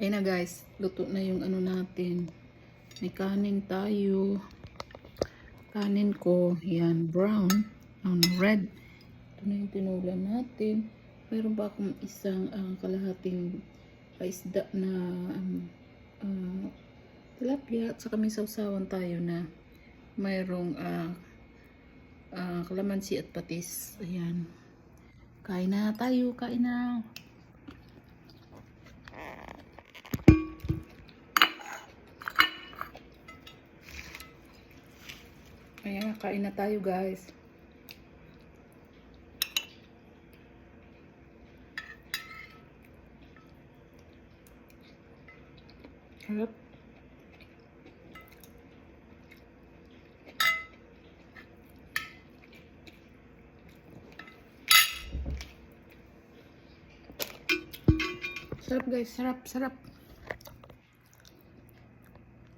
Ayun na guys, luto na yung ano natin. May kanin tayo. Kanin ko, yan, brown. Red. Ito na yung tinulan natin. Mayroon pa akong isang kalahating paisda na tilapia. At saka may sausawan tayo na mayroong kalamansi at patis. Ayan. Kain na tayo, kain na. Ayan, kain na tayo guys. Harap. Sarap guys, sarap, sarap.